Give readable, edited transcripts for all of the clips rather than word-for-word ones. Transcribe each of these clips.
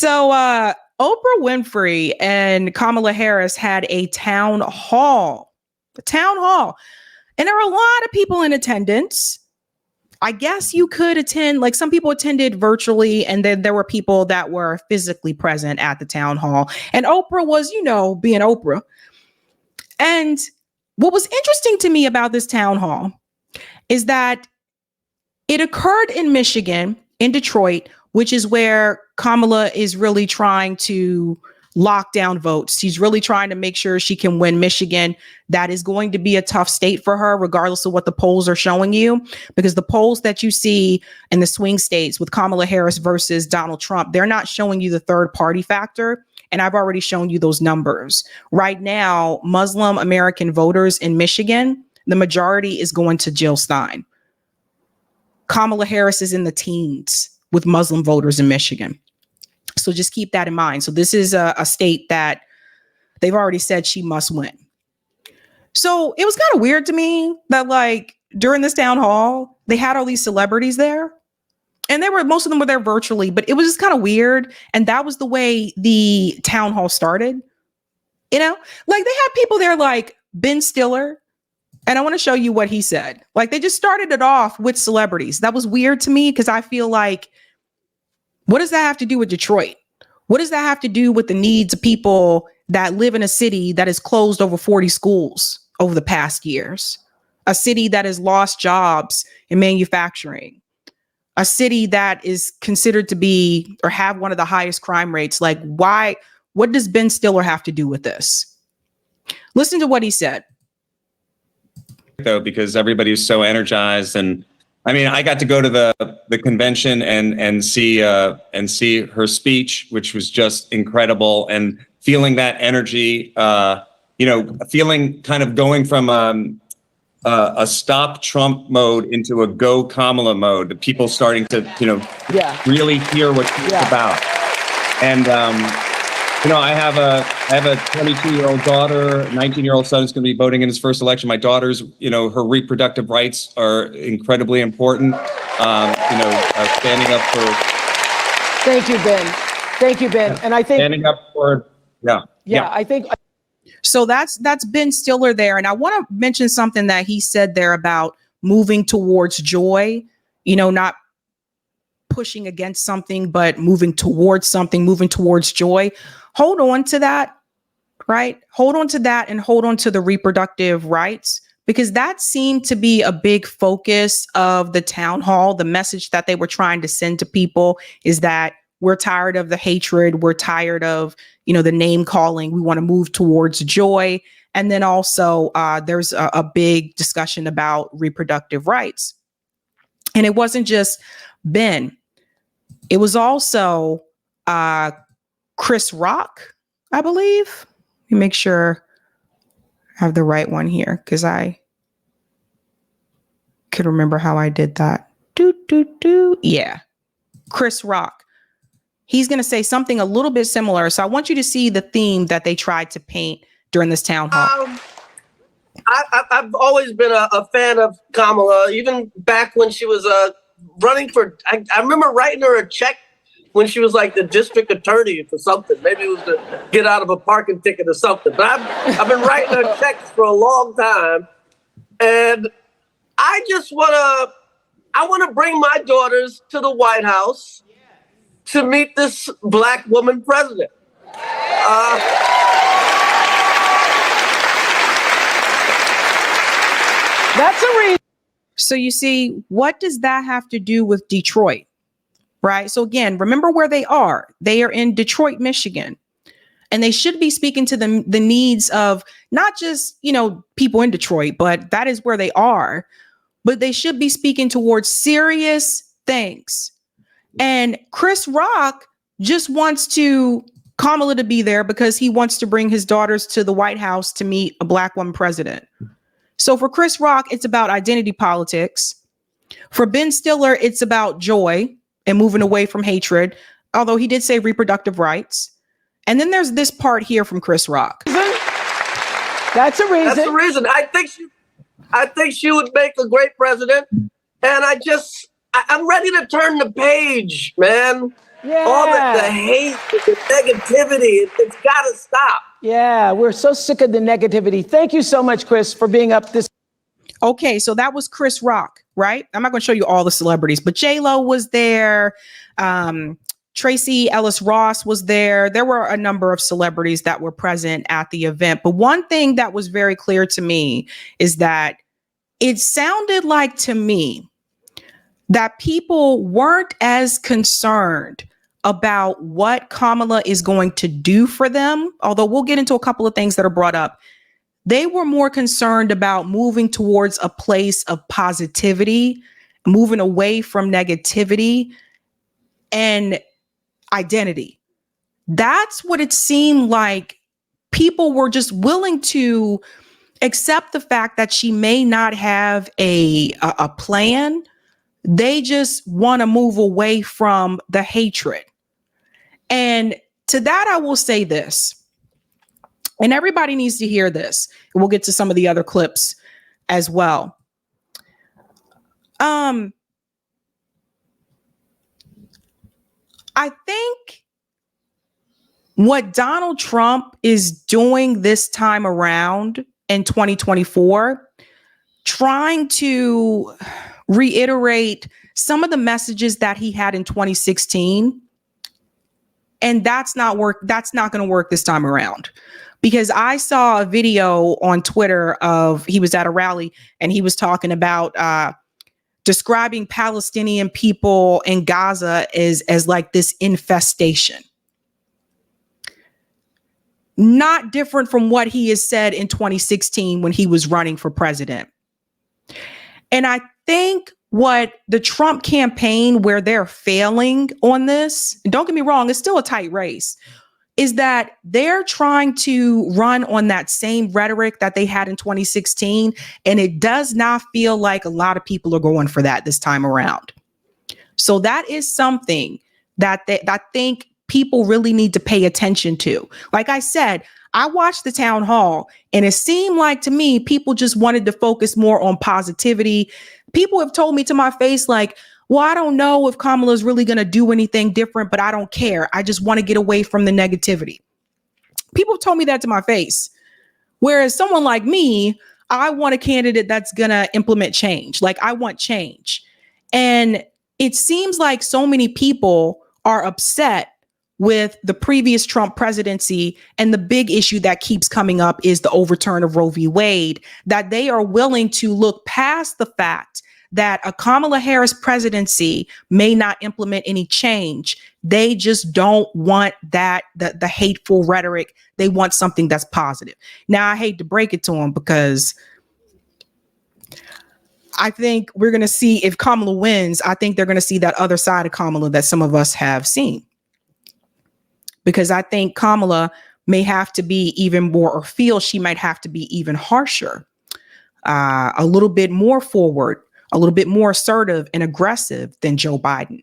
So Oprah Winfrey and Kamala Harris had a town hall. And there were a lot of people in attendance. I guess you could attend, like some people attended virtually, and then there were people that were physically present at the town hall. And Oprah was, being Oprah. And what was interesting to me about this town hall is that it occurred in Michigan, in Detroit, which is where Kamala is really trying to lock down votes. She's really trying to make sure she can win Michigan. That is going to be a tough state for her, regardless of what the polls are showing you, because the polls that you see in the swing states with Kamala Harris versus Donald Trump, they're not showing you the third party factor. And I've already shown you those numbers. Right now, Muslim American voters in Michigan, the majority is going to Jill Stein. Kamala Harris is in the teens with Muslim voters in Michigan. So just keep that in mind. So this is a state that they've already said she must win. So it was kind of weird to me that like during this town hall, they had all these celebrities there. And most of them were there virtually, but it was just kind of weird. And that was the way the town hall started. Like they had people there like Ben Stiller. And I want to show you what he said. Like they just started it off with celebrities. That was weird to me because I feel like, what does that have to do with Detroit? What does that have to do with the needs of people that live in a city that has closed over 40 schools over the past years? A city that has lost jobs in manufacturing. A city that is considered to be or have one of the highest crime rates. Like why? What does Ben Stiller have to do with this? Listen to what he said. Though, because everybody was so energized, and I mean, I got to go to the convention and see her speech, which was just incredible, and feeling that energy, feeling kind of going from a stop Trump mode into a go Kamala mode. The people starting to really hear what she's about, and I have a 22-year-old daughter, 19-year-old son is going to be voting in his first election. My daughter's, her reproductive rights are incredibly important. Standing up for. Thank you, Ben. Thank you, Ben. And I think standing up for, I think. So that's Ben Stiller there. And I want to mention something that he said there about moving towards joy, not pushing against something, but moving towards something, moving towards joy. Hold on to that, right? Hold on to that and hold on to the reproductive rights, because that seemed to be a big focus of the town hall. The message that they were trying to send to people is that we're tired of the hatred. We're tired of, the name calling. We want to move towards joy. And then also there's a big discussion about reproductive rights. And it wasn't just Ben. It was also Chris Rock, I believe. Let me make sure I have the right one here because I could remember how I did that. Yeah, Chris Rock. He's going to say something a little bit similar. So I want you to see the theme that they tried to paint during this town hall. I've always been a fan of Kamala, even back when she was running for. I remember writing her a check when she was like the district attorney for something. Maybe it was to get out of a parking ticket or something. But I've been writing her checks for a long time, and I just want to bring my daughters to the White House to meet this Black woman president. That's a reason. So you see, what does that have to do with Detroit? Right. So again, remember where they are. They are in Detroit, Michigan, and they should be speaking to the needs of not just, people in Detroit, but that is where they are. But they should be speaking towards serious things. And Chris Rock just wants Kamala to be there because he wants to bring his daughters to the White House to meet a Black woman president. So for Chris Rock, it's about identity politics. For Ben Stiller, it's about joy and moving away from hatred, although he did say reproductive rights. And then there's this part here from Chris Rock. That's a reason. I think she would make a great president. And I just I'm ready to turn the page, man. Yeah. All the hate, the negativity, it's got to stop. Yeah, we're so sick of the negativity. Thank you so much, Chris, for being up this. Okay, so that was Chris Rock, right? I'm not going to show you all the celebrities, but J-Lo was there. Tracy Ellis Ross was there. There were a number of celebrities that were present at the event. But one thing that was very clear to me is that it sounded like to me that people weren't as concerned about what Kamala is going to do for them, although we'll get into a couple of things that are brought up. They were more concerned about moving towards a place of positivity, moving away from negativity and identity. That's what it seemed like. People were just willing to accept the fact that she may not have a plan. They just want to move away from the hatred. And to that, I will say this, and everybody needs to hear this. We'll get to some of the other clips as well. I think what Donald Trump is doing this time around in 2024, trying to reiterate some of the messages that he had in 2016, and that's not going to work this time around. Because I saw a video on Twitter of, he was at a rally and he was talking about describing Palestinian people in Gaza as like this infestation. Not different from what he has said in 2016 when he was running for president. And I think what the Trump campaign, where they're failing on this, and don't get me wrong, it's still a tight race, is that they're trying to run on that same rhetoric that they had in 2016. And it does not feel like a lot of people are going for that this time around. So that is something that I think people really need to pay attention to. Like I said, I watched the town hall and it seemed like to me, people just wanted to focus more on positivity. People have told me to my face, like, well, I don't know if Kamala is really going to do anything different, but I don't care. I just want to get away from the negativity. People have told me that to my face. Whereas someone like me, I want a candidate that's going to implement change. Like, I want change. And it seems like so many people are upset with the previous Trump presidency. And the big issue that keeps coming up is the overturn of Roe v. Wade, that they are willing to look past the fact that a Kamala Harris presidency may not implement any change. They just don't want that, the hateful rhetoric. They want something that's positive. Now, I hate to break it to them because I think we're going to see, if Kamala wins, I think they're going to see that other side of Kamala that some of us have seen. Because I think Kamala may have to be even more, or feel she might have to be even harsher, a little bit more forward, a little bit more assertive and aggressive than Joe Biden.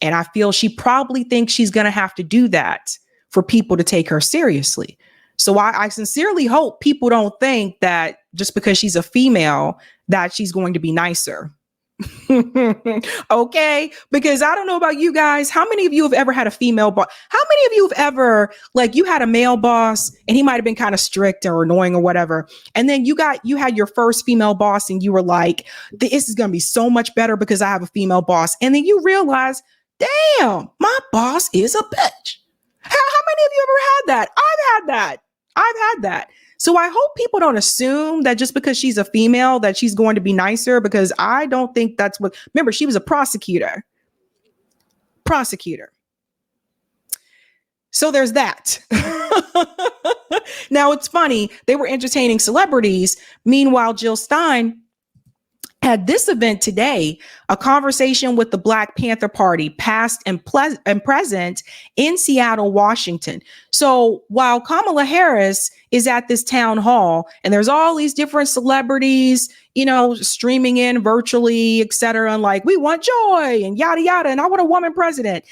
And I feel she probably thinks she's going to have to do that for people to take her seriously. So I sincerely hope people don't think that just because she's a female, that she's going to be nicer. Okay, because I don't know about you guys. How many of you have ever had a female boss? How many of you have ever, like, you had a male boss and he might have been kind of strict or annoying or whatever, and then you had your first female boss and you were like, this is going to be so much better because I have a female boss, and then you realize, damn, my boss is a bitch. How many of you ever had that? I've had that. So I hope people don't assume that just because she's a female that she's going to be nicer, because I don't think that's what, remember, she was a prosecutor. So there's that. Now it's funny, they were entertaining celebrities. Meanwhile, Jill Stein had this event today, a conversation with the Black Panther Party, past and present, in Seattle, Washington. So while Kamala Harris is at this town hall and there's all these different celebrities, you know, streaming in virtually, et cetera, and like, we want joy and yada, yada, and I want a woman president.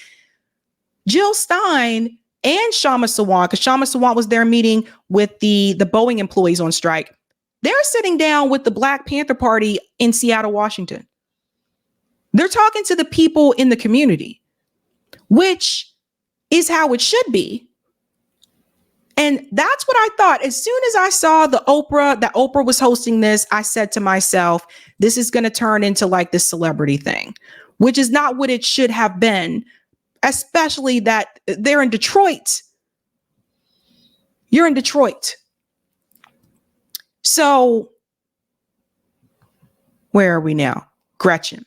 Jill Stein and Shama Sawant, because Shama Sawant was there meeting with the Boeing employees on strike, they're sitting down with the Black Panther Party in Seattle, Washington. They're talking to the people in the community, which is how it should be. And that's what I thought. As soon as I saw that Oprah was hosting this, I said to myself, this is going to turn into like this celebrity thing, which is not what it should have been, especially that they're in Detroit. You're in Detroit. So where are we now? Gretchen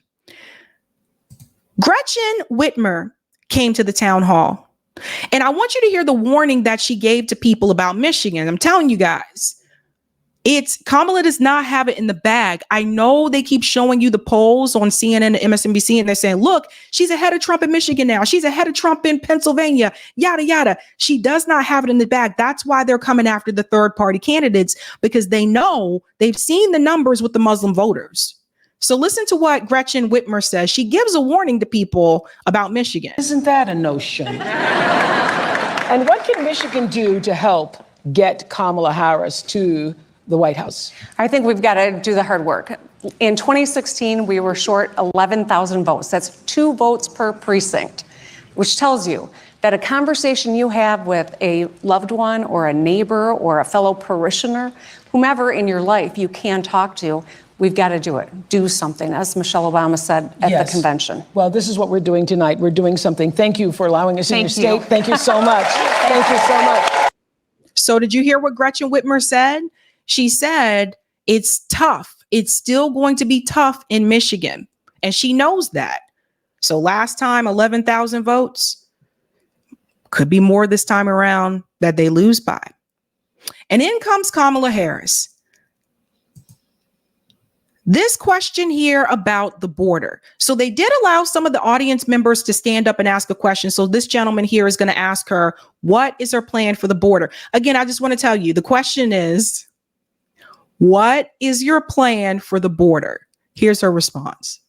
Whitmer came to the town hall. And I want you to hear the warning that she gave to people about Michigan. I'm telling you guys, Kamala does not have it in the bag. I know they keep showing you the polls on CNN and MSNBC, and they're saying, look, she's ahead of Trump in Michigan now. She's ahead of Trump in Pennsylvania, yada, yada. She does not have it in the bag. That's why they're coming after the third party candidates, because they know they've seen the numbers with the Muslim voters. So listen to what Gretchen Whitmer says. She gives a warning to people about Michigan. Isn't that a notion? And what can Michigan do to help get Kamala Harris to the White House? I think we've got to do the hard work. In 2016, we were short 11,000 votes. That's 2 votes per precinct, which tells you that a conversation you have with a loved one or a neighbor or a fellow parishioner, whomever in your life you can talk to, we've got to do it. Do something, as Michelle Obama said at the convention. Well, this is what we're doing tonight. We're doing something. Thank you for allowing us in your state. Thank you so much. Thank you so much. So did you hear what Gretchen Whitmer said? She said it's tough. It's still going to be tough in Michigan. And she knows that. So last time, 11,000 votes. Could be more this time around that they lose by. And in comes Kamala Harris. This question here about the border. So they did allow some of the audience members to stand up and ask a question. So this gentleman here is going to ask her, what is her plan for the border? Again, I just want to tell you, the question is, what is your plan for the border? Here's her response.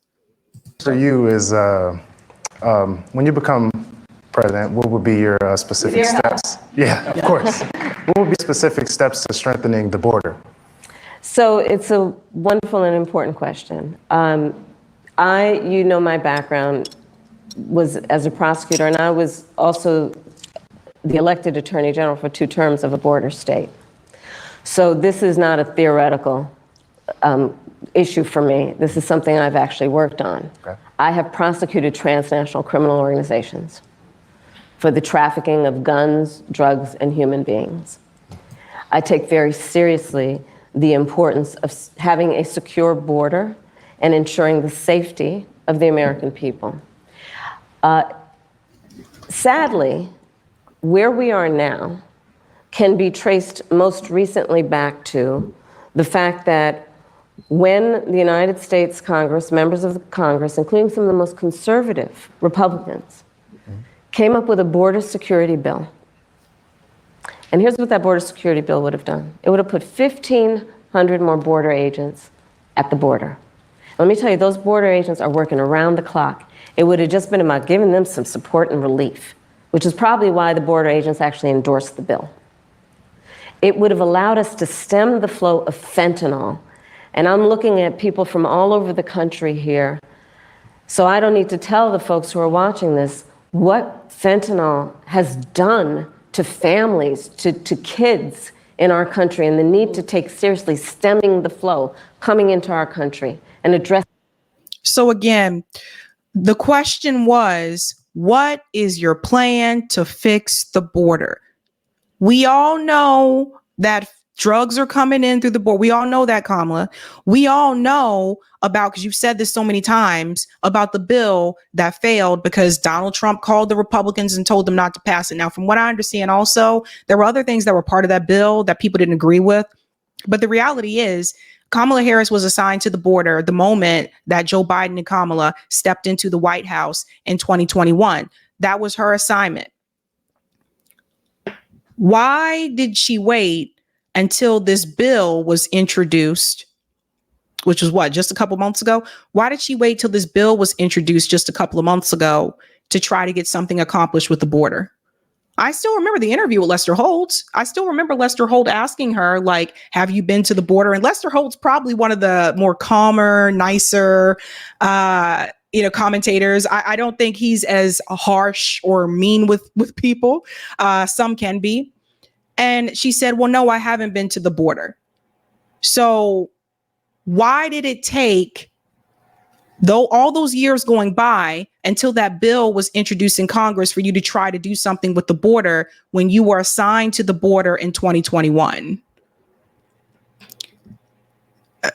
For you is when you become president, what would be your specific steps? Yeah, of course. What would be specific steps to strengthening the border? So it's a wonderful and important question. My background was as a prosecutor, and I was also the elected attorney general for 2 terms of a border state. So this is not a theoretical issue for me. This is something I've actually worked on. Okay. I have prosecuted transnational criminal organizations for the trafficking of guns, drugs, and human beings. I take very seriously the importance of having a secure border and ensuring the safety of the American people. Sadly, where we are now can be traced most recently back to the fact that when the United States Congress, members of the Congress, including some of the most conservative Republicans, came up with a border security bill. And here's what that border security bill would have done. It would have put 1,500 more border agents at the border. Let me tell you, those border agents are working around the clock. It would have just been about giving them some support and relief, which is probably why the border agents actually endorsed the bill. It would have allowed us to stem the flow of fentanyl. And I'm looking at people from all over the country here, so I don't need to tell the folks who are watching this what fentanyl has done to families, to kids in our country, and the need to take seriously stemming the flow coming into our country and address. So again, the question was, what is your plan to fix the border? We all know that drugs are coming in through the border. We all know that, Kamala. We all know about, because you've said this so many times, about the bill that failed because Donald Trump called the Republicans and told them not to pass it. Now, from what I understand also, there were other things that were part of that bill that people didn't agree with. But the reality is, Kamala Harris was assigned to the border the moment that Joe Biden and Kamala stepped into the White House in 2021. That was her assignment. Why did she wait until this bill was introduced, which was what, just a couple months ago? Why did she wait till this bill was introduced just a couple of months ago to try to get something accomplished with the border? I still remember the interview with Lester Holt. I still remember Lester Holt asking her, like, have you been to the border? And Lester Holt's probably one of the more calmer, nicer commentators. I don't think he's as harsh or mean with people. Some can be. And she said, well, no, I haven't been to the border. So why did it take all those years going by until that bill was introduced in Congress for you to try to do something with the border when you were assigned to the border in 2021?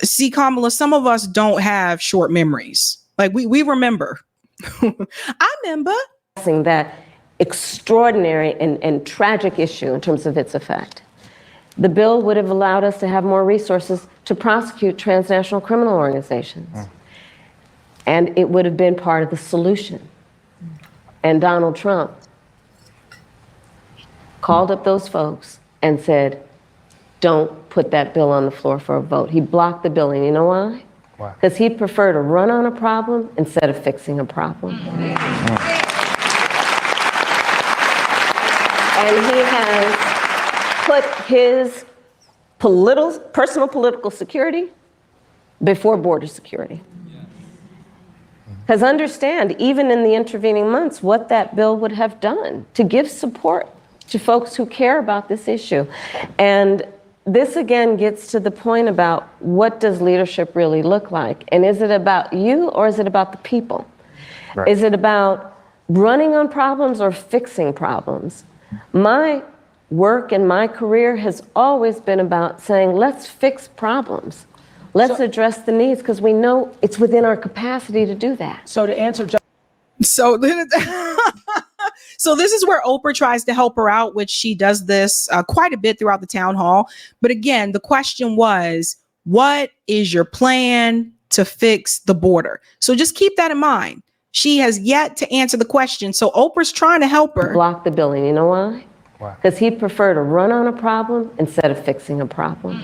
See, Kamala, some of us don't have short memories. Like we remember. I remember. That extraordinary and tragic issue in terms of its effect. The bill would have allowed us to have more resources to prosecute transnational criminal organizations. And it would have been part of the solution. And Donald Trump called up those folks and said, don't put that bill on the floor for a vote. He blocked the bill, and you know why? Why? Because he'd prefer to run on a problem instead of fixing a problem. And he has put his personal political security before border security. Because understand, even in the intervening months, what that bill would have done to give support to folks who care about this issue. And this again gets to the point about what does leadership really look like? And is it about you or is it about the people? Right. Is it about running on problems or fixing problems? My work and my career has always been about saying, let's fix problems. Let's address the needs because we know it's within our capacity to do that. So to answer, so this is where Oprah tries to help her out, which she does this quite a bit throughout the town hall. But again, the question was, what is your plan to fix the border? So just keep that in mind. She has yet to answer the question. So Oprah's trying to help her. Block the bill, and you know why? Why? Because he'd prefer to run on a problem instead of fixing a problem.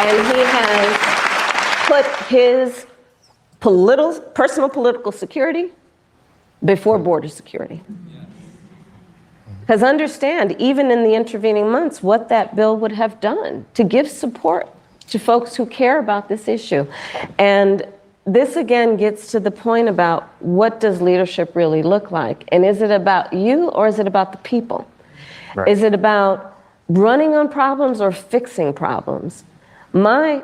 And he has put his personal political security before border security. Because understand, even in the intervening months, what that bill would have done to give support to folks who care about this issue. And this again gets to the point about what does leadership really look like? And is it about you or is it about the people? Right. Is it about running on problems or fixing problems? My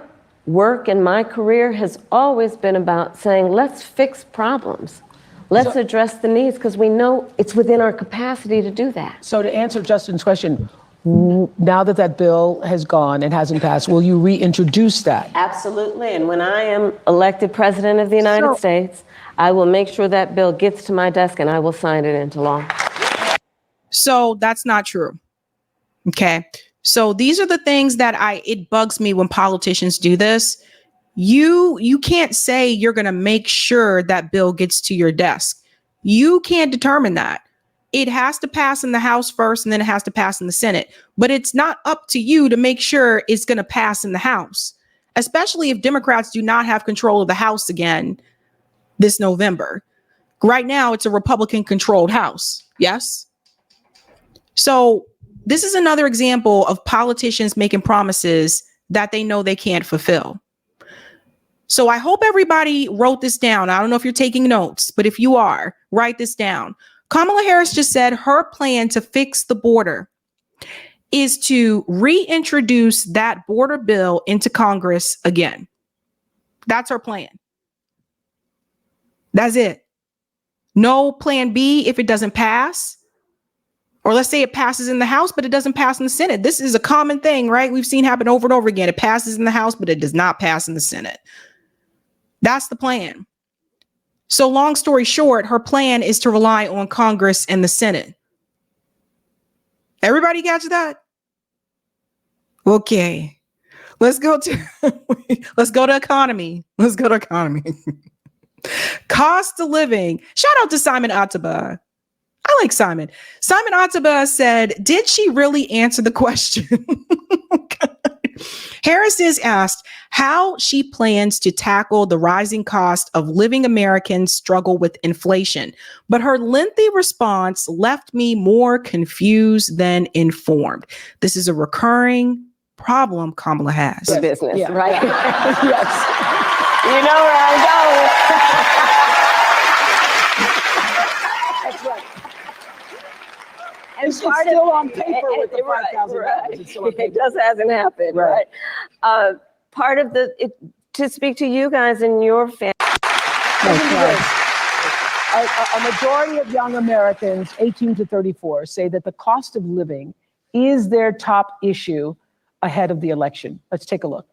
work and my career has always been about saying, let's fix problems. Let's address the needs because we know it's within our capacity to do that. So to answer Justin's question, now that that bill has gone and hasn't passed, will you reintroduce that? Absolutely. And when I am elected president of the United States, I will make sure that bill gets to my desk and I will sign it into law. So that's not true. Okay. So these are the things that it bugs me when politicians do this. You can't say you're going to make sure that bill gets to your desk. You can't determine that. It has to pass in the House first, and then it has to pass in the Senate. But it's not up to you to make sure it's going to pass in the House, especially if Democrats do not have control of the House again this November. Right now, it's a Republican-controlled House. Yes? So this is another example of politicians making promises that they know they can't fulfill. So I hope everybody wrote this down. I don't know if you're taking notes, but if you are, write this down. Kamala Harris just said her plan to fix the border is to reintroduce that border bill into Congress again. That's her plan. That's it. No plan B if it doesn't pass. Or let's say it passes in the House, but it doesn't pass in the Senate. This is a common thing, right? We've seen happen over and over again. It passes in the House, but it does not pass in the Senate. That's the plan. So long story short, her plan is to rely on Congress and the Senate. Everybody catch that? Okay. Let's go to economy. Let's go to economy. Cost of living. Shout out to Simon Ataba. I like Simon. Simon Ataba said, did she really answer the question? Harris is asked how she plans to tackle the rising cost of living Americans struggle with inflation. But her lengthy response left me more confused than informed. This is a recurring problem Kamala has. The business, Yeah. right? Yes. You know where I'm going. That's right. And It's still on paper with the $5,000. Right. It's still on It paper. just hasn't happened, right? Part of to speak to you guys and your family. A majority of young Americans, 18 to 34, say that the cost of living is their top issue ahead of the election. Let's take a look.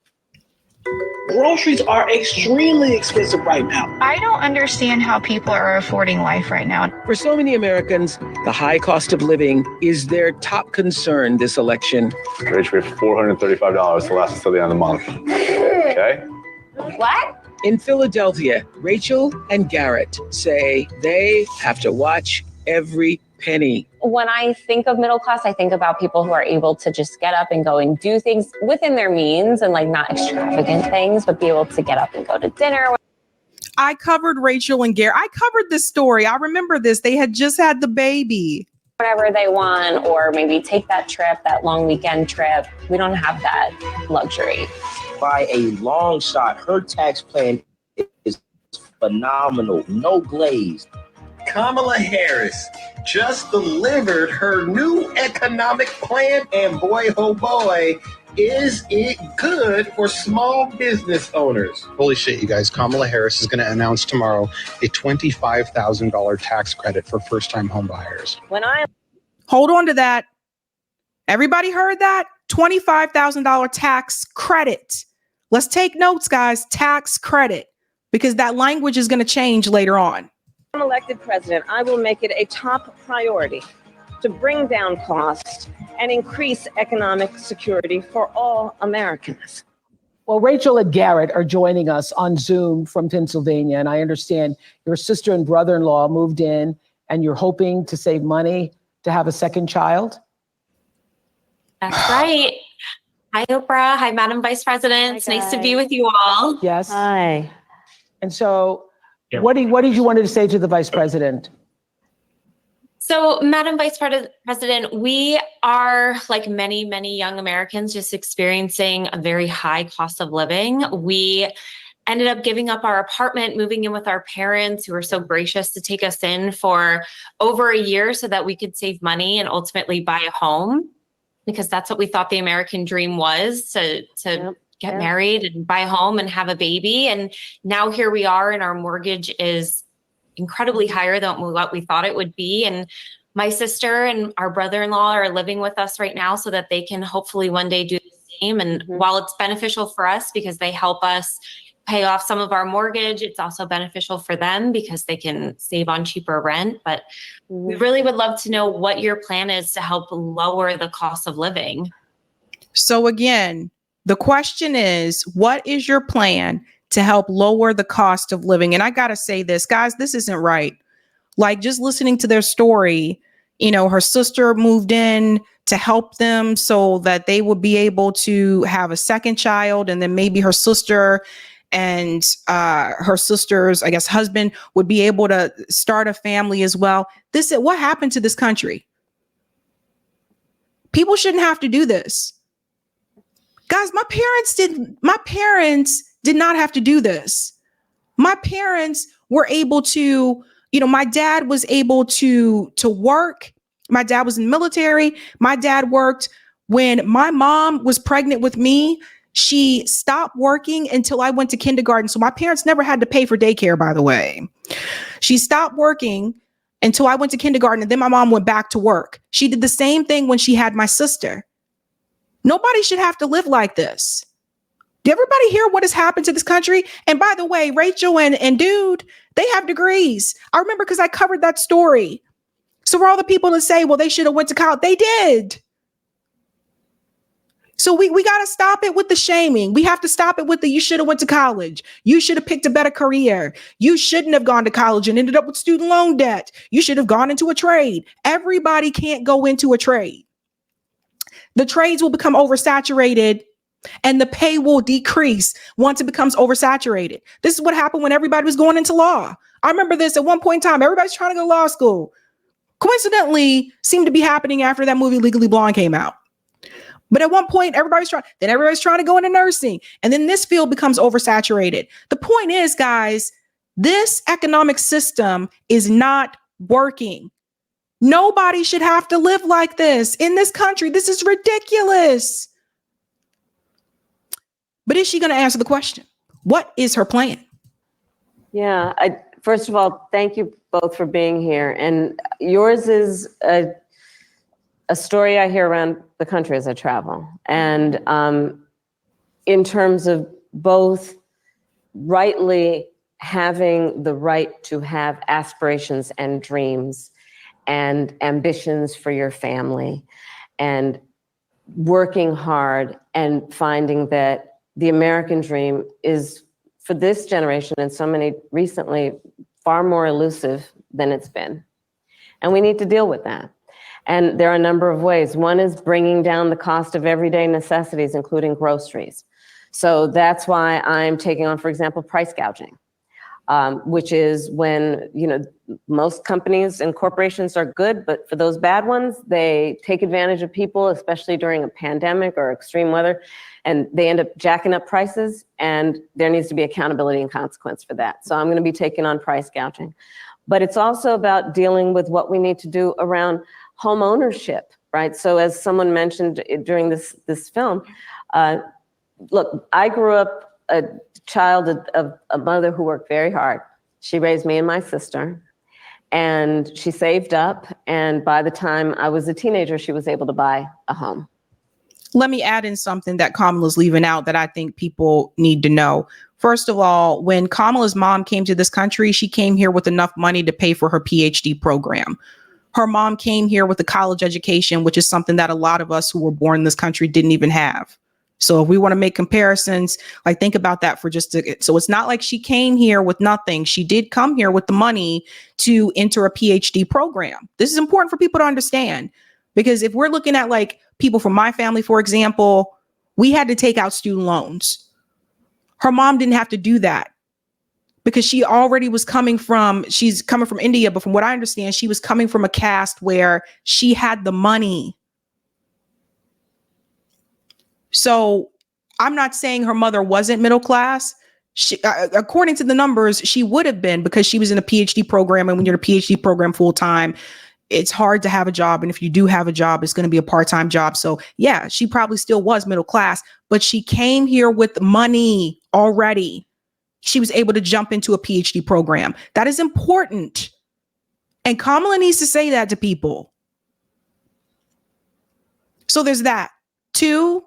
Groceries are extremely expensive right now. I don't understand how people are affording life right now. For so many Americans, the high cost of living is their top concern this election. Rich, we have $435 to last us till the end of the month. Okay? What? In Philadelphia, Rachel and Garrett say they have to watch every penny. When I think of middle class, I think about people who are able to just get up and go and do things within their means and like not extravagant things, but be able to get up and go to dinner. I covered Rachel and Garrett. I covered this story. I remember this. They had just had the baby. Whatever they want, or maybe take that trip, that long weekend trip. We don't have that luxury. By a long shot, her tax plan is phenomenal. No glaze. Kamala Harris just delivered her new economic plan, and boy, oh boy, is it good for small business owners. Holy shit, you guys. Kamala Harris is going to announce tomorrow a $25,000 tax credit for first-time home buyers. Hold on to that. Everybody heard that? $25,000 tax credit. Let's take notes, guys. Tax credit, because that language is going to change later on. I'm elected president. I will make it a top priority to bring down costs and increase economic security for all Americans. Well, Rachel and Garrett are joining us on Zoom from Pennsylvania, and I understand your sister and brother-in-law moved in, and you're hoping to save money to have a second child? That's right. Hi, Oprah. Hi, Madam Vice President. It's nice to be with you all. Yes. Hi. And so what did you want to say to the Vice President? So, Madam Vice President, we are, like many, many young Americans, just experiencing a very high cost of living. We ended up giving up our apartment, moving in with our parents, who were so gracious to take us in for over a year so that we could save money and ultimately buy a home, because that's what we thought the American dream was, to get married and buy a home and have a baby. And now here we are, and our mortgage is incredibly higher than what we thought it would be. And my sister and our brother-in-law are living with us right now so that they can hopefully one day do the same. And while it's beneficial for us because they help us pay off some of our mortgage, it's also beneficial for them because they can save on cheaper rent. But we really would love to know what your plan is to help lower the cost of living. So again, the question is, what is your plan to help lower the cost of living? And I got to say this, guys, this isn't right. Like, just listening to their story, you know, her sister moved in to help them so that they would be able to have a second child. And then maybe her sister and her sister's, I guess, husband would be able to start a family as well. What happened to this country? People shouldn't have to do this. Guys, my parents did not have to do this. My parents were able to, my dad was able to work. My dad was in the military. My dad worked. When my mom was pregnant with me, she stopped working until I went to kindergarten. So my parents never had to pay for daycare, by the way. She stopped working until I went to kindergarten, and then my mom went back to work. She did the same thing when she had my sister. Nobody should have to live like this. Did everybody hear what has happened to this country? And by the way, Rachel and Dude, they have degrees. I remember because I covered that story. So for all the people that say, well, they should have went to college, they did. So we got to stop it with the shaming. We have to stop it with the, you should have went to college. You should have picked a better career. You shouldn't have gone to college and ended up with student loan debt. You should have gone into a trade. Everybody can't go into a trade. The trades will become oversaturated and the pay will decrease once it becomes oversaturated. This is what happened when everybody was going into law. I remember this at one point in time. Everybody's trying to go to law school. Coincidentally, seemed to be happening after that movie Legally Blonde came out. But at one point, everybody's trying to go into nursing. And then this field becomes oversaturated. The point is, guys, this economic system is not working. Nobody should have to live like this in this country. This is ridiculous. But is she going to answer the question? What is her plan? Yeah, first of all, thank you both for being here. And yours is a story I hear around the country as I travel. And in terms of both rightly having the right to have aspirations and dreams and ambitions for your family, and working hard and finding that the American dream is, for this generation and so many recently, far more elusive than it's been. And we need to deal with that. And there are a number of ways. One is bringing down the cost of everyday necessities, including groceries. So that's why I'm taking on, for example, price gouging, which is when, most companies and corporations are good, but for those bad ones, they take advantage of people, especially during a pandemic or extreme weather, and they end up jacking up prices, and there needs to be accountability and consequence for that. So I'm going to be taking on price gouging. But it's also about dealing with what we need to do around home ownership, right? So as someone mentioned during this film, look, I grew up a child of a mother who worked very hard. She raised me and my sister, and she saved up. And by the time I was a teenager, she was able to buy a home. Let me add in something that Kamala's leaving out that I think people need to know. First of all, when Kamala's mom came to this country, she came here with enough money to pay for her PhD program. Her mom came here with a college education, which is something that a lot of us who were born in this country didn't even have. So if we want to make comparisons, like, think about that for just a, so it's not like she came here with nothing. She did come here with the money to enter a PhD program. This is important for people to understand, because if we're looking at like people from my family, for example, we had to take out student loans. Her mom didn't have to do that because she already was she's coming from India. But from what I understand, she was coming from a caste where she had the money. So I'm not saying her mother wasn't middle class. She, according to the numbers, she would have been, because she was in a PhD program. And when you're in a PhD program full time, it's hard to have a job. And if you do have a job, it's going to be a part-time job. So yeah, she probably still was middle class, but she came here with money already. She was able to jump into a PhD program. That is important. And Kamala needs to say that to people. So there's that. 2,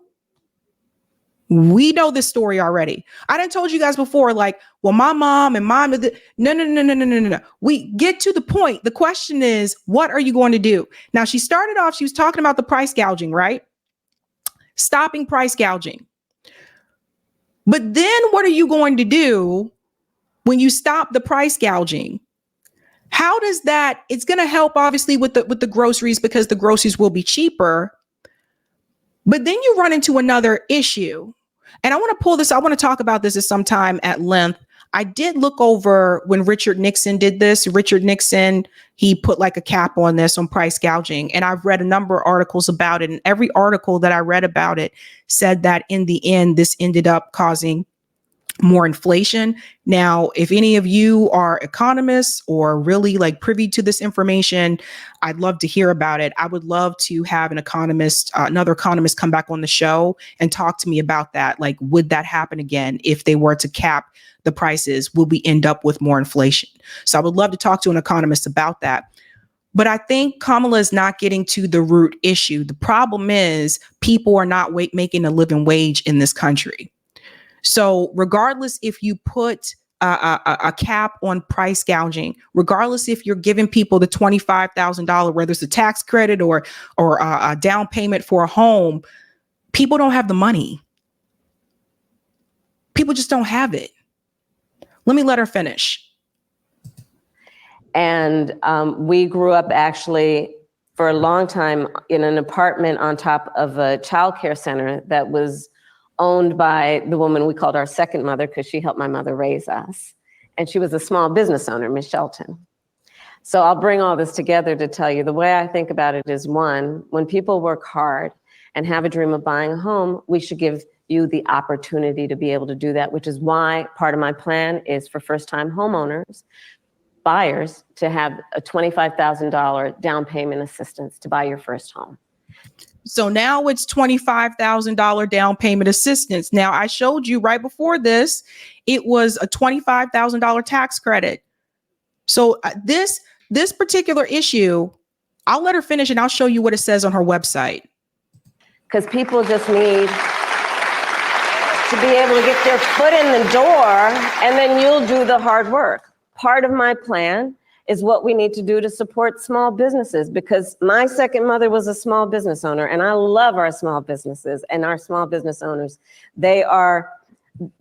we know this story already. I done told you guys before, like, well, my mom and mom, no. We get to the point. The question is, what are you going to do? Now, she started off, she was talking about the price gouging, right? Stopping price gouging. But then what are you going to do when you stop the price gouging? How does that, it's going to help obviously with the groceries, because the groceries will be cheaper. But then you run into another issue. And I want to pull this, I want to talk about this at some time at length. I did look over when Richard Nixon did this. Richard Nixon, he put like a cap on this, on price gouging. And I've read a number of articles about it. And every article that I read about it said that in the end, this ended up causing more inflation. Now, if any of you are economists or really like privy to this information, I'd love to hear about it. I would love to have an economist, another economist, come back on the show and talk to me about that. Like, would that happen again if they were to cap the prices? Will we end up with more inflation? So I would love to talk to an economist about that. But I think Kamala is not getting to the root issue. The problem is people are not making a living wage in this country. So regardless if you put a cap on price gouging, regardless if you're giving people the $25,000, whether it's a tax credit or a down payment for a home, people don't have the money. People just don't have it. Let me let her finish. And we grew up actually for a long time in an apartment on top of a childcare center that was owned by the woman we called our second mother, because she helped my mother raise us. And she was a small business owner, Miss Shelton. So I'll bring all this together to tell you the way I think about it is, one, when people work hard and have a dream of buying a home, we should give you the opportunity to be able to do that, which is why part of my plan is for first-time homeowners, buyers, to have a $25,000 down payment assistance to buy your first home. So now it's $25,000 down payment assistance. Now, I showed you right before this, it was a $25,000 tax credit. So this particular issue, I'll let her finish and I'll show you what it says on her website. Because people just need to be able to get their foot in the door, and then you'll do the hard work. Part of my plan is what we need to do to support small businesses, because my second mother was a small business owner, and I love our small businesses and our small business owners. They are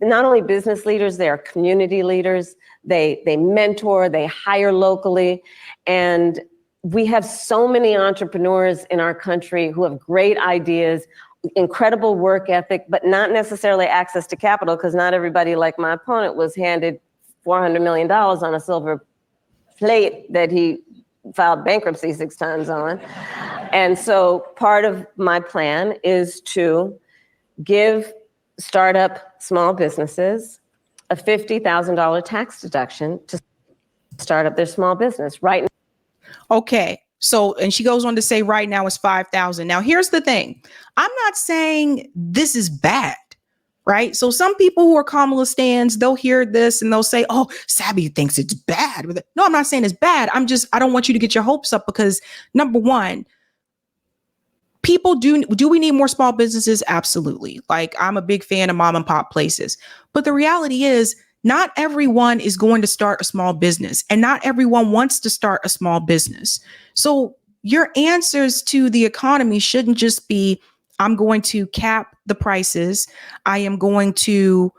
not only business leaders, they are community leaders. They mentor, they hire locally, and we have so many entrepreneurs in our country who have great ideas, incredible work ethic, but not necessarily access to capital, because not everybody, like my opponent, was handed $400 million on a silver plate that he filed bankruptcy 6 times on. And so part of my plan is to give startup small businesses a $50,000 tax deduction to start up their small business right now. Okay. So, and she goes on to say right now it's 5,000. Now, here's the thing. I'm not saying this is bad, right? So some people who are Kamala stans, they'll hear this and they'll say, oh, Sabby thinks it's bad. No, I'm not saying it's bad. I don't want you to get your hopes up, because number one, people do we need more small businesses? Absolutely. Like, I'm a big fan of mom and pop places, but the reality is not everyone is going to start a small business, and not everyone wants to start a small business. So your answers to the economy shouldn't just be, I'm going to cap the prices. I am going to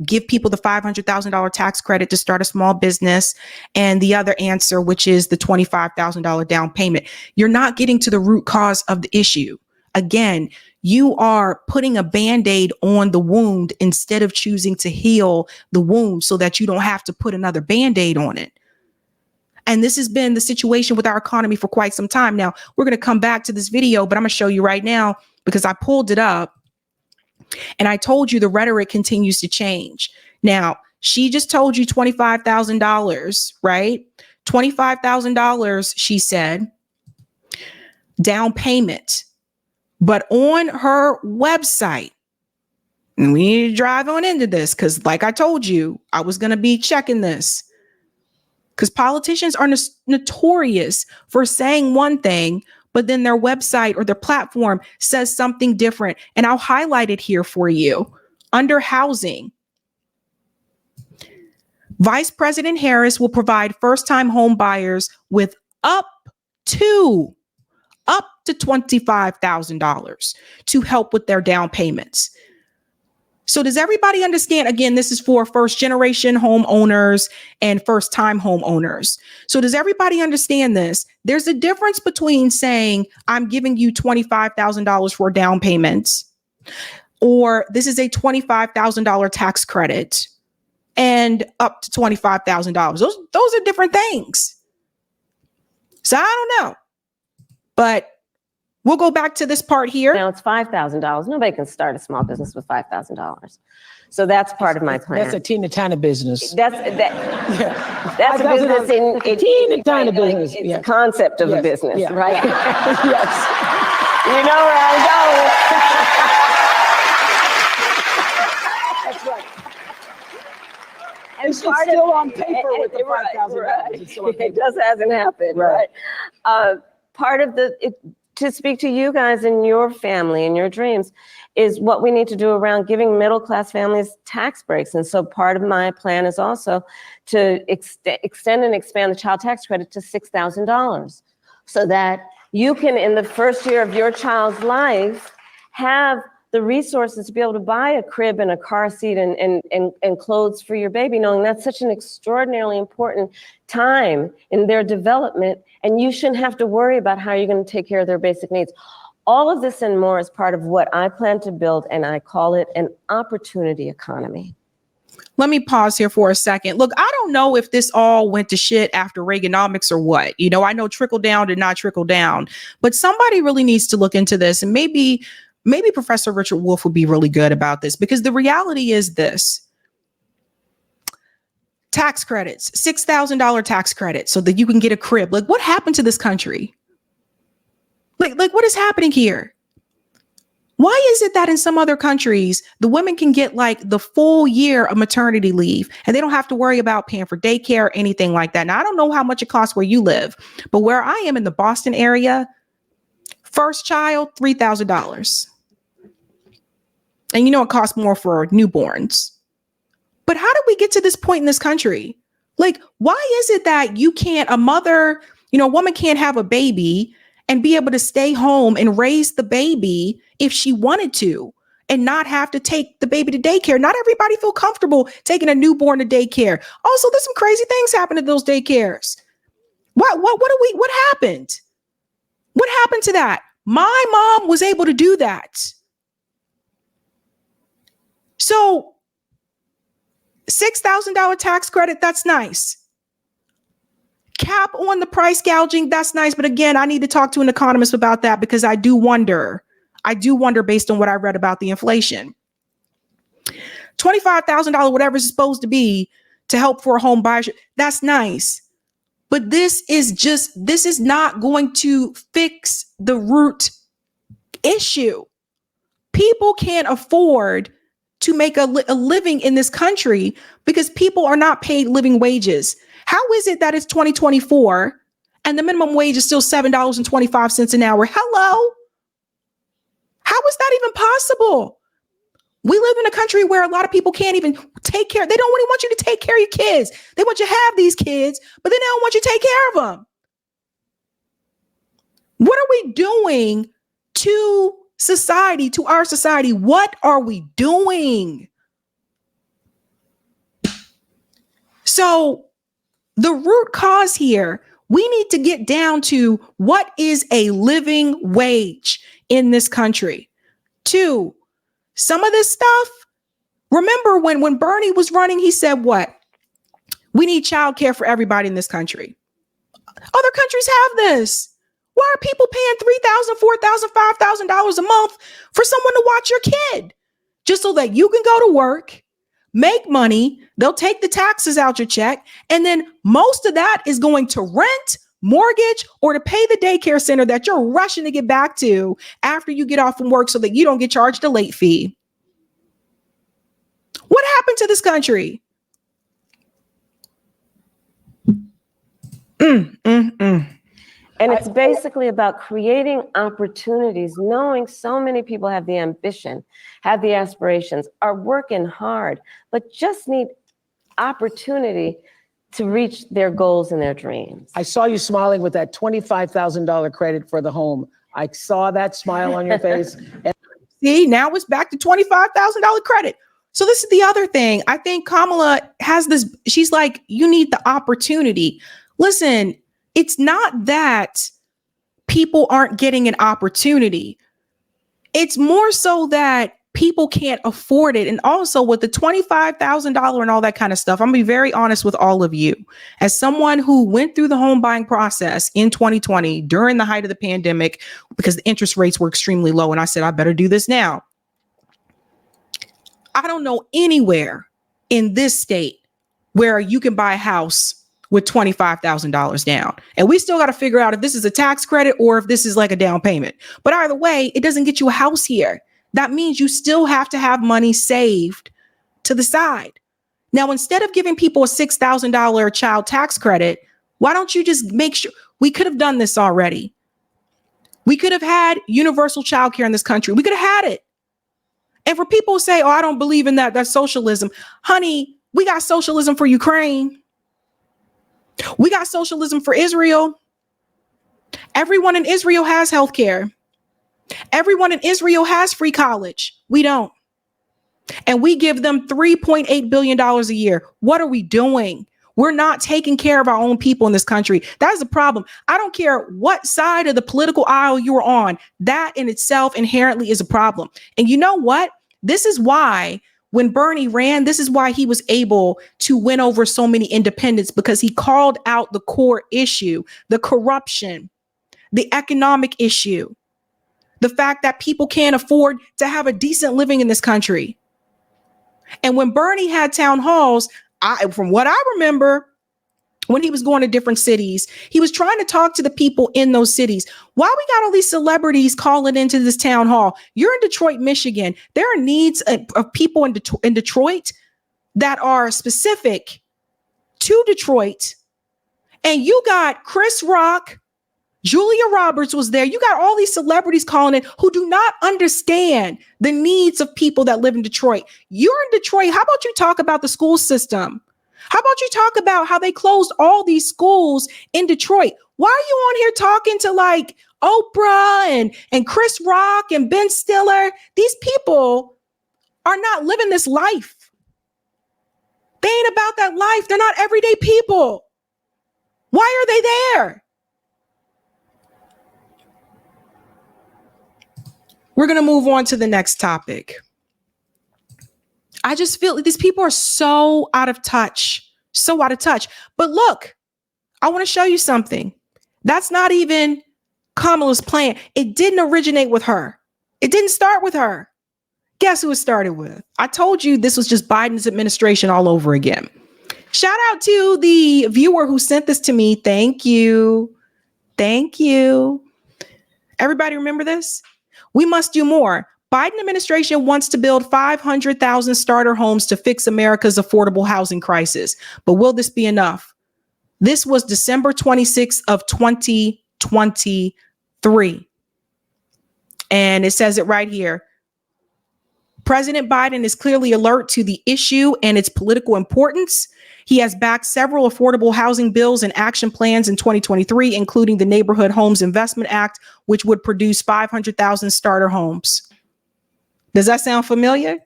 give people the $500,000 tax credit to start a small business. And the other answer, which is the $25,000 down payment. You're not getting to the root cause of the issue. Again, you are putting a Band-Aid on the wound instead of choosing to heal the wound so that you don't have to put another Band-Aid on it. And this has been the situation with our economy for quite some time. Now, we're going to come back to this video, but I'm going to show you right now because I pulled it up and I told you the rhetoric continues to change. Now, she just told you $25,000, right? $25,000, she said, down payment. But on her website, and we need to drive on into this because, like I told you, I was going to be checking this because politicians are notorious for saying one thing, but then their website or their platform says something different. And I'll highlight it here for you. Under housing, Vice President Harris will provide first-time home buyers with up to $25,000 to help with their down payments. So does everybody understand? Again, this is for first generation homeowners and first time homeowners. So does everybody understand this? There's a difference between saying I'm giving you $25,000 for down payments, or this is a $25,000 tax credit and up to $25,000. Those are different things. So I don't know. But we'll go back to this part here. Now it's $5,000. Nobody can start a small business with $5,000. So that's part of my plan. That's a teeny tiny business. That's a business in teeny tiny business. It's a concept of a business, right? Yes. You know where I'm going. That's right. And it's still on paper with the $5,000. It just hasn't happened, right? Part of to speak to you guys and your family and your dreams is what we need to do around giving middle-class families tax breaks. And so part of my plan is also to extend and expand the child tax credit to $6,000 so that you can, in the first year of your child's life, have the resources to be able to buy a crib and a car seat and clothes for your baby, knowing that's such an extraordinarily important time in their development, and you shouldn't have to worry about how you're going to take care of their basic needs. All of this and more is part of what I plan to build, and I call it an opportunity economy. Let me pause here for a second. Look, I don't know if this all went to shit after Reaganomics or what. I know trickle down did not trickle down, but somebody really needs to look into this. And maybe Professor Richard Wolff would be really good about this, because the reality is this. Tax credits, $6,000 tax credit so that you can get a crib. Like, what happened to this country? Like what is happening here? Why is it that in some other countries, the women can get like the full year of maternity leave and they don't have to worry about paying for daycare or anything like that? Now, I don't know how much it costs where you live, but where I am in the Boston area, first child, $3,000. And it costs more for newborns. But how did we get to this point in this country? Like, why is it that a woman can't have a baby and be able to stay home and raise the baby if she wanted to and not have to take the baby to daycare? Not everybody feel comfortable taking a newborn to daycare. Also, there's some crazy things happen at those daycares. What happened? What happened to that? My mom was able to do that. So $6,000 tax credit, that's nice. Cap on the price gouging, that's nice. But again, I need to talk to an economist about that, because I do wonder based on what I read about the inflation. $25,000, whatever it's supposed to be to help for a home buyer, that's nice. But this is not going to fix the root issue. People can't afford to make a living in this country because people are not paid living wages. How is it that it's 2024 and the minimum wage is still $7.25 an hour? Hello? How is that even possible? We live in a country where a lot of people can't even take care. They don't really want you to take care of your kids. They want you to have these kids, but then they don't want you to take care of them. What are we doing to society, to our society? What are we doing? So the root cause here, we need to get down to what is a living wage in this country. 2, some of this stuff, remember when Bernie was running, he said what? We need childcare for everybody in this country. Other countries have this. Why are people paying $3,000, $4,000, $5,000 a month for someone to watch your kid? Just so that you can go to work, make money, they'll take the taxes out your check, and then most of that is going to rent, mortgage, or to pay the daycare center that you're rushing to get back to after you get off from work so that you don't get charged a late fee. What happened to this country? And it's basically about creating opportunities, knowing so many people have the ambition, have the aspirations, are working hard, but just need opportunity to reach their goals and their dreams. I saw you smiling with that $25,000 credit for the home. I saw that smile on your face. And see, now it's back to $25,000 credit. So this is the other thing. I think Kamala has this, she's like, you need the opportunity. Listen, it's not that people aren't getting an opportunity. It's more so that people can't afford it. And also with the $25,000 and all that kind of stuff, I'm gonna be very honest with all of you. As someone who went through the home buying process in 2020 during the height of the pandemic, because the interest rates were extremely low, and I said, I better do this now. I don't know anywhere in this state where you can buy a house with $25,000 down. And we still got to figure out if this is a tax credit or if this is like a down payment. But either way, it doesn't get you a house here. That means you still have to have money saved to the side. Now, instead of giving people a $6,000 child tax credit, why don't you just make sure? We could have done this already. We could have had universal child care in this country. We could have had it. And for people who say, oh, I don't believe in that, that's socialism. Honey, we got socialism for Ukraine. We got socialism for Israel. Everyone in Israel has health care. Everyone in Israel has free college. We don't. And we give them $3.8 billion a year. What are we doing? We're not taking care of our own people in this country. That is a problem. I don't care what side of the political aisle you're on. That in itself inherently is a problem. And you know what? This is why when Bernie ran, this is why he was able to win over so many independents, because he called out the core issue, the corruption, the economic issue, the fact that people can't afford to have a decent living in this country. And when Bernie had town halls, from what I remember, when he was going to different cities, he was trying to talk to the people in those cities. Why we got all these celebrities calling into this town hall? You're in Detroit, Michigan. There are needs of people in Detroit that are specific to Detroit. And you got Chris Rock, Julia Roberts was there. You got all these celebrities calling in who do not understand the needs of people that live in Detroit. You're in Detroit. How about you talk about the school system? How about you talk about how they closed all these schools in Detroit? Why are you on here talking to like Oprah and Chris Rock and Ben Stiller? These people are not living this life. They ain't about that life. They're not everyday people. Why are they there? We're going to move on to the next topic. I just feel like these people are so out of touch, so out of touch. But look, I want to show you something. That's not even Kamala's plan. It didn't originate with her. It didn't start with her. Guess who it started with? I told you this was just Biden's administration all over again. Shout out to the viewer who sent this to me. Thank you. Thank you. Everybody remember this? We must do more. Biden administration wants to build 500,000 starter homes to fix America's affordable housing crisis. But will this be enough? This was December 26th of 2023. And it says it right here. President Biden is clearly alert to the issue and its political importance. He has backed several affordable housing bills and action plans in 2023, including the Neighborhood Homes Investment Act, which would produce 500,000 starter homes. Does that sound familiar?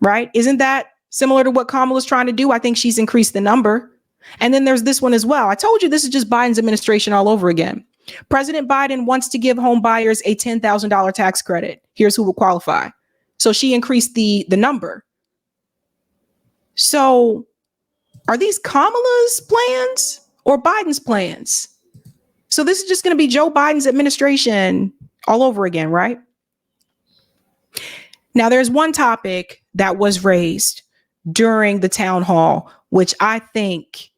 Right? Isn't that similar to what Kamala's trying to do? I think she's increased the number. And then there's this one as well. I told you this is just Biden's administration all over again. President Biden wants to give home buyers a $10,000 tax credit. Here's who will qualify. So she increased the number. So are these Kamala's plans or Biden's plans? So this is just going to be Joe Biden's administration all over again, right? Now, there's one topic that was raised during the town hall, which I think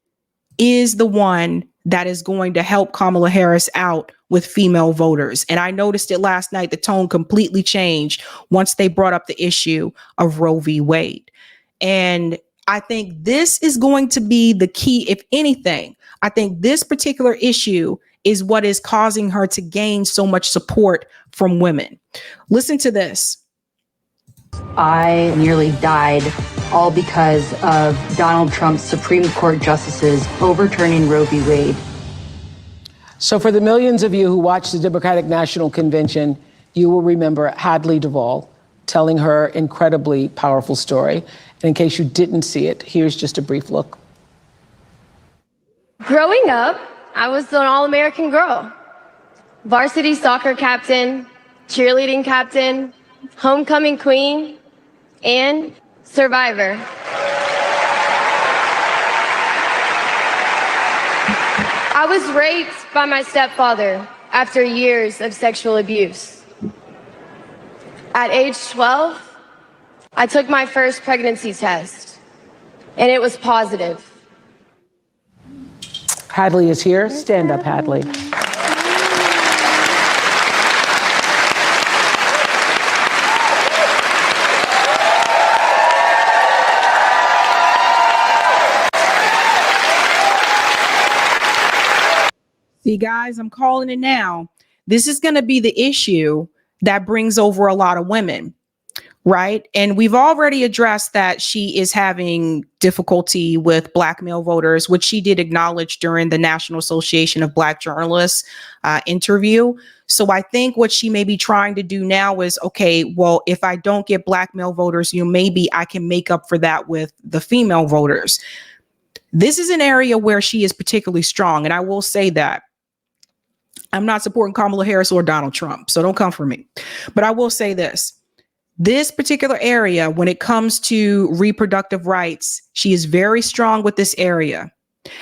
is the one that is going to help Kamala Harris out with female voters. And I noticed it last night. The tone completely changed once they brought up the issue of Roe v. Wade. And I think this is going to be the key, if anything. I think this particular issue is what is causing her to gain so much support from women. Listen to this. I nearly died, all because of Donald Trump's Supreme Court justices overturning Roe v. Wade. So for the millions of you who watched the Democratic National Convention, you will remember Hadley Duvall telling her incredibly powerful story. And in case you didn't see it, here's just a brief look. Growing up, I was an all-American girl. Varsity soccer captain, cheerleading captain, homecoming queen, and survivor. I was raped by my stepfather after years of sexual abuse. At age 12, I took my first pregnancy test, and it was positive. Hadley is here. Stand up, Hadley. See, guys, I'm calling it now. This is going to be the issue that brings over a lot of women, right? And we've already addressed that she is having difficulty with Black male voters, which she did acknowledge during the National Association of Black Journalists interview. So I think what she may be trying to do now is, okay, well, if I don't get Black male voters, maybe I can make up for that with the female voters. This is an area where she is particularly strong. And I will say that I'm not supporting Kamala Harris or Donald Trump, so don't come for me. But I will say this. this particular area, when it comes to reproductive rights, she is very strong with this area.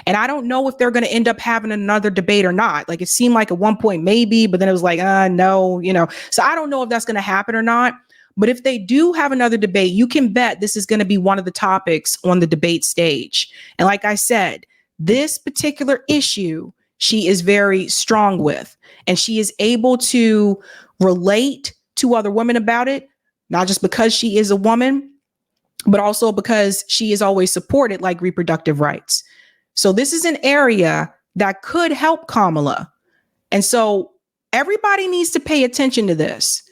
And I don't know if they're going to end up having another debate or not. Like, it seemed like at one point maybe, but then it was like, no, So I don't know if that's going to happen or not. But if they do have another debate, you can bet this is going to be one of the topics on the debate stage. And like I said, this particular issue, she is very strong with, and she is able to relate to other women about it, not just because she is a woman, but also because she is always supported like reproductive rights. So this is an area that could help Kamala. And so everybody needs to pay attention to this,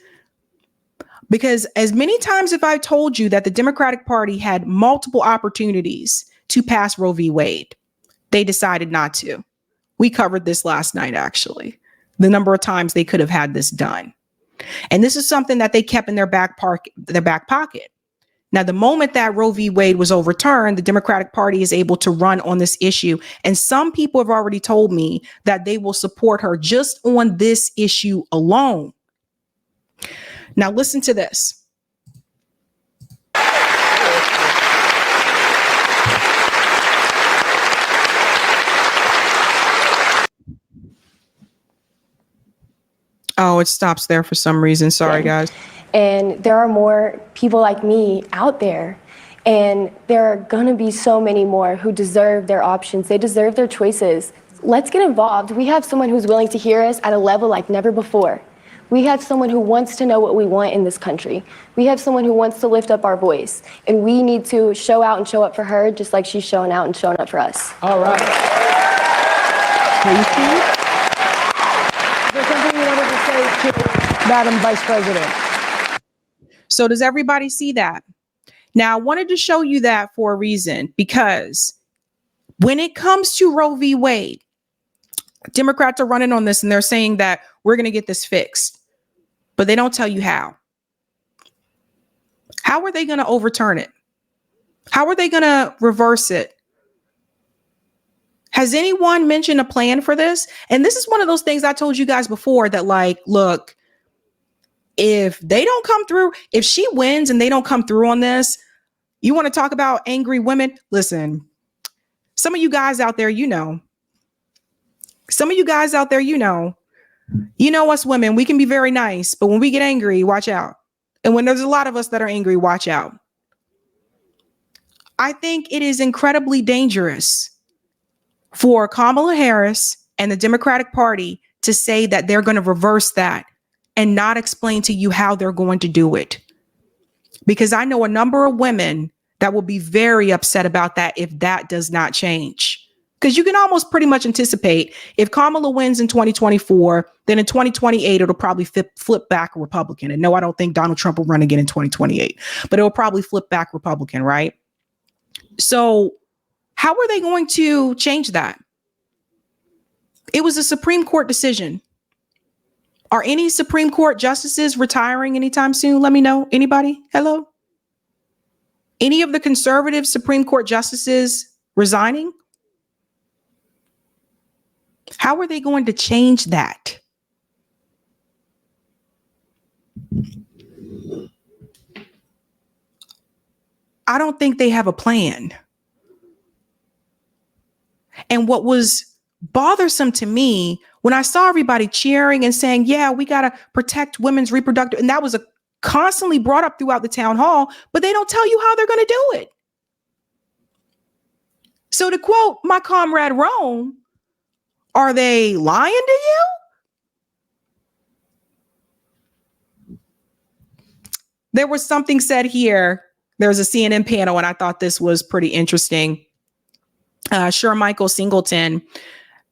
because as many times as I've told you that the Democratic Party had multiple opportunities to pass Roe v. Wade, they decided not to. We covered this last night, actually, the number of times they could have had this done. And this is something that they kept in their back pocket. Now, the moment that Roe v. Wade was overturned, the Democratic Party is able to run on this issue. And some people have already told me that they will support her just on this issue alone. Now, listen to this. Oh, it stops there for some reason. Sorry, guys. And there are more people like me out there. And there are going to be so many more who deserve their options. They deserve their choices. Let's get involved. We have someone who's willing to hear us at a level like never before. We have someone who wants to know what we want in this country. We have someone who wants to lift up our voice. And we need to show out and show up for her just like she's showing out and showing up for us. All right. Is there something you wanted to say to Madam Vice President? So does everybody see that? Now, I wanted to show you that for a reason, because when it comes to Roe v. Wade, Democrats are running on this and they're saying that we're going to get this fixed, but they don't tell you how. How are they going to overturn it? How are they going to reverse it? Has anyone mentioned a plan for this? And this is one of those things I told you guys before that, like, look, if they don't come through, if she wins and they don't come through on this, you want to talk about angry women? Listen, some of you guys out there, some of you guys out there, us women, we can be very nice, but when we get angry, watch out. And when there's a lot of us that are angry, watch out. I think it is incredibly dangerous for Kamala Harris and the Democratic Party to say that they're going to reverse that and not explain to you how they're going to do it. Because I know a number of women that will be very upset about that if that does not change. Because you can almost pretty much anticipate if Kamala wins in 2024, then in 2028, it'll probably flip back Republican. And no, I don't think Donald Trump will run again in 2028, but it will probably flip back Republican, right? So how are they going to change that? It was a Supreme Court decision. Are any Supreme Court justices retiring anytime soon? Let me know. Anybody? Hello? Any of the conservative Supreme Court justices resigning? How are they going to change that? I don't think they have a plan. And what was bothersome to me when I saw everybody cheering and saying, yeah, we got to protect women's reproductive, and that was constantly brought up throughout the town hall, but they don't tell you how they're going to do it. So to quote my comrade Rome, are they lying to you? There was something said here. There was a CNN panel, and I thought this was pretty interesting. Sure, Michael Singleton,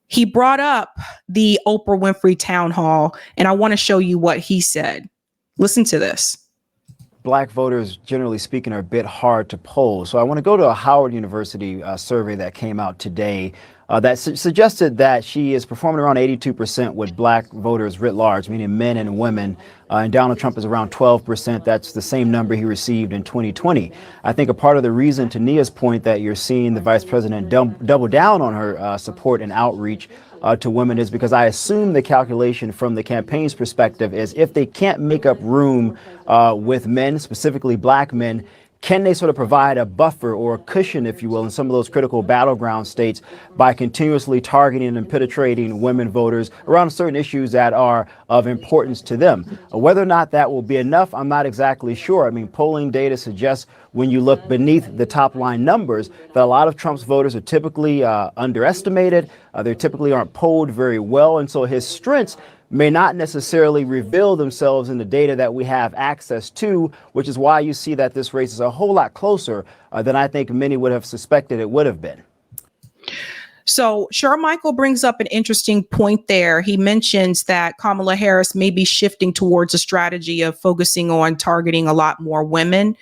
he brought up the Oprah Winfrey town hall, and I want to show you what he said. Listen to this. Black voters, generally speaking, are a bit hard to poll. So I want to go to a Howard University survey that came out today. that suggested that she is performing around 82% with black voters writ large, meaning men and women. And Donald Trump is around 12%. That's the same number he received in 2020. I think a part of the reason, to Nia's point, that you're seeing the vice president double down on her support and outreach to women is because I assume the calculation from the campaign's perspective is if they can't make up room with men, specifically black men, can they sort of provide a buffer or a cushion, if you will, in some of those critical battleground states by continuously targeting and penetrating women voters around certain issues that are of importance to them? Whether or not that will be enough, I'm not exactly sure. I mean, polling data suggests when you look beneath the top line numbers that a lot of Trump's voters are typically underestimated. They typically aren't polled very well. And so his strengths may not necessarily reveal themselves in the data that we have access to, which is why you see that this race is a whole lot closer than I think many would have suspected it would have been. So Michael brings up an interesting point there. He mentions that Kamala Harris may be shifting towards a strategy of focusing on targeting a lot more women,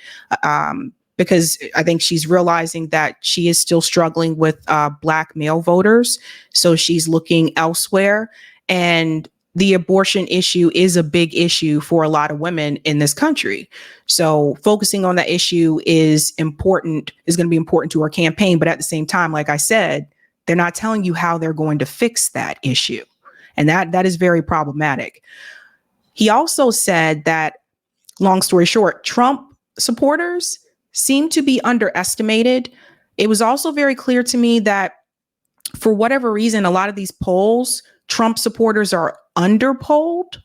because I think she's realizing that she is still struggling with black male voters. So she's looking elsewhere. And the abortion issue is a big issue for a lot of women in this country. So focusing on that issue is going to be important to her campaign. But at the same time, like I said, they're not telling you how they're going to fix that issue. And that is very problematic. He also said that, long story short, Trump supporters seem to be underestimated. It was also very clear to me that for whatever reason, a lot of these polls, Trump supporters are underpolled.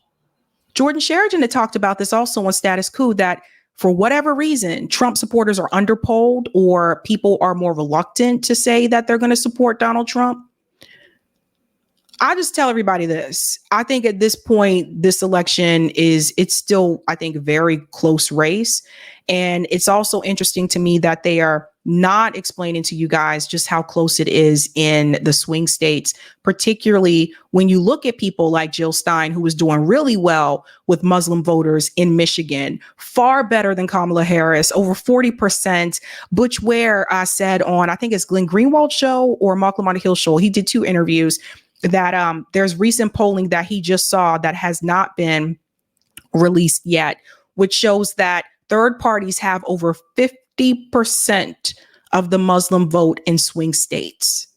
Jordan Sheridan had talked about this also on Status Coup, that for whatever reason, Trump supporters are underpolled, or people are more reluctant to say that they're going to support Donald Trump. I just tell everybody this. I think at this point, this election it's still, I think, a very close race. And it's also interesting to me that they are not explaining to you guys just how close it is in the swing states, particularly when you look at people like Jill Stein, who was doing really well with Muslim voters in Michigan, far better than Kamala Harris, over 40%. Butch Ware said on, I think it's Glenn Greenwald's show or Mark Lamont Hill show, he did 2 interviews, that there's recent polling that he just saw that has not been released yet, which shows that third parties have over 50% of the Muslim vote in swing states.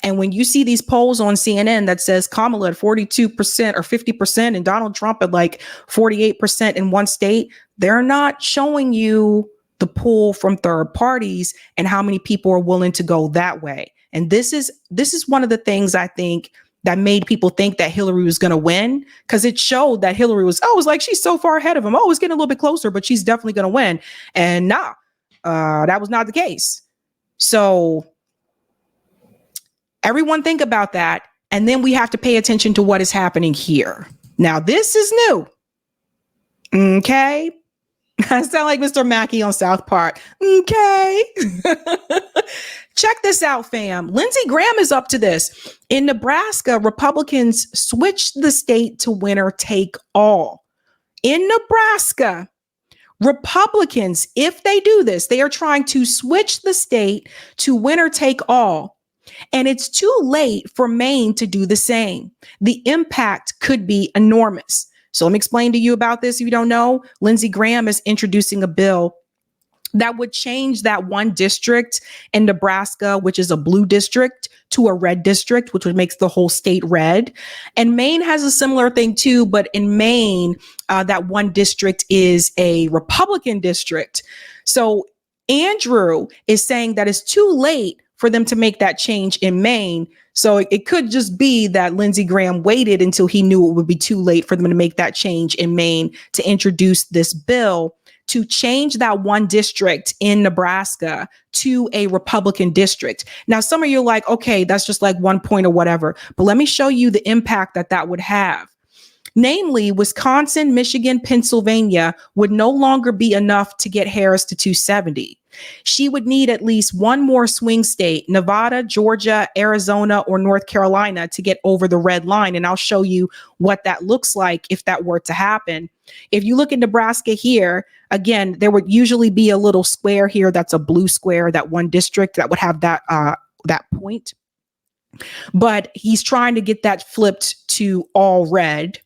And when you see these polls on CNN that says Kamala at 42% or 50% and Donald Trump at like 48% in one state, they're not showing you the pull from third parties and how many people are willing to go that way. And this is one of the things I think that made people think that Hillary was going to win, because it showed that Hillary was like, she's so far ahead of him. Oh, it's getting a little bit closer, but she's definitely going to win. And that was not the case. So everyone think about that. And then we have to pay attention to what is happening here. Now, this is new. Okay. I sound like Mr. Mackey on South Park. Okay. Check this out, fam. Lindsey Graham is up to this. In Nebraska, Republicans switched the state to winner take all. In Nebraska, Republicans, if they do this, they are trying to switch the state to winner take all. And it's too late for Maine to do the same. The impact could be enormous. So let me explain to you about this. If you don't know, Lindsey Graham is introducing a bill that would change that one district in Nebraska, which is a blue district, to a red district, which would make the whole state red. And Maine has a similar thing too, but in Maine, that one district is a Republican district. So Andrew is saying that it's too late for them to make that change in Maine. So it could just be that Lindsey Graham waited until he knew it would be too late for them to make that change in Maine to introduce this bill to change that one district in Nebraska to a Republican district. Now, some of you are like, okay, that's just like 1 point or whatever, but let me show you the impact that would have. Namely, Wisconsin, Michigan, Pennsylvania would no longer be enough to get Harris to 270. She would need at least one more swing state, Nevada, Georgia, Arizona, or North Carolina, to get over the red line. And I'll show you what that looks like if that were to happen. If you look at Nebraska here, again, there would usually be a little square here that's a blue square, that one district that would have that point. But he's trying to get that flipped to all red.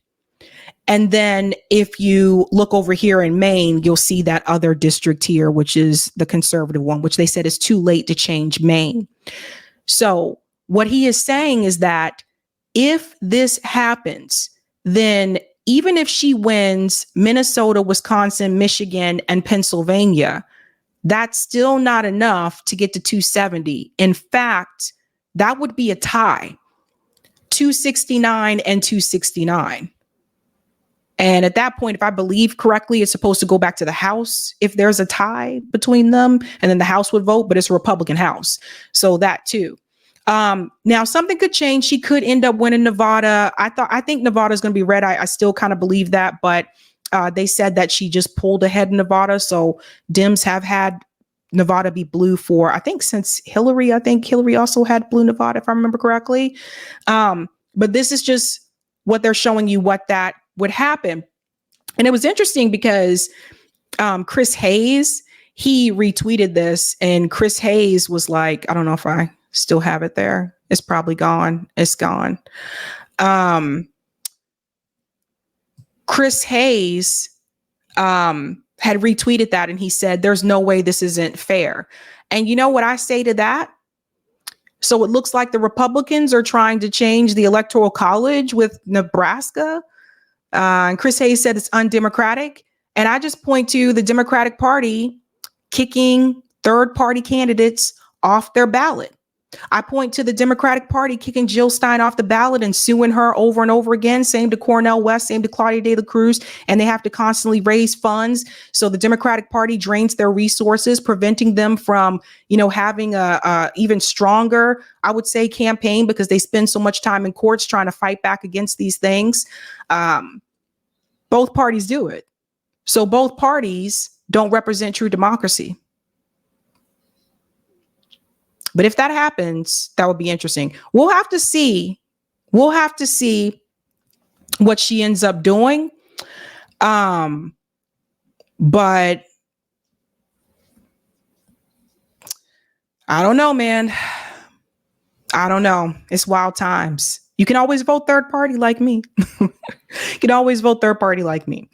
And then if you look over here in Maine, you'll see that other district here, which is the conservative one, which they said is too late to change Maine. So what he is saying is that if this happens, then even if she wins Minnesota, Wisconsin, Michigan, and Pennsylvania, that's still not enough to get to 270. In fact, that would be a tie, 269 and 269. And at that point, if I believe correctly, it's supposed to go back to the House if there's a tie between them, and then the House would vote, but it's a Republican House. So that too. Now something could change. She could end up winning Nevada. I think Nevada is going to be red. I still kind of believe that, but they said that she just pulled ahead in Nevada. So Dems have had Nevada be blue for, I think, since Hillary. I think Hillary also had blue Nevada, if I remember correctly. But this is just what they're showing you what that would happen. And it was interesting because Chris Hayes, he retweeted this, and Chris Hayes was like, I don't know if I still have it there. It's probably gone. It's gone. Chris Hayes had retweeted that, and he said, there's no way this isn't fair. And you know what I say to that? So it looks like the Republicans are trying to change the Electoral College with Nebraska. And Chris Hayes said it's undemocratic. And I just point to the Democratic Party kicking third-party candidates off their ballot. I point to the Democratic Party kicking Jill Stein off the ballot and suing her over and over again. Same to Cornel West, same to Claudia De La Cruz. And they have to constantly raise funds. So the Democratic Party drains their resources, preventing them from, having a even stronger, I would say, campaign, because they spend so much time in courts trying to fight back against these things. Both parties do it. So both parties don't represent true democracy. But if that happens, that would be interesting. We'll have to see. We'll have to see what she ends up doing. But I don't know, man. I don't know. It's wild times. You can always vote third party like me. You can always vote third party like me.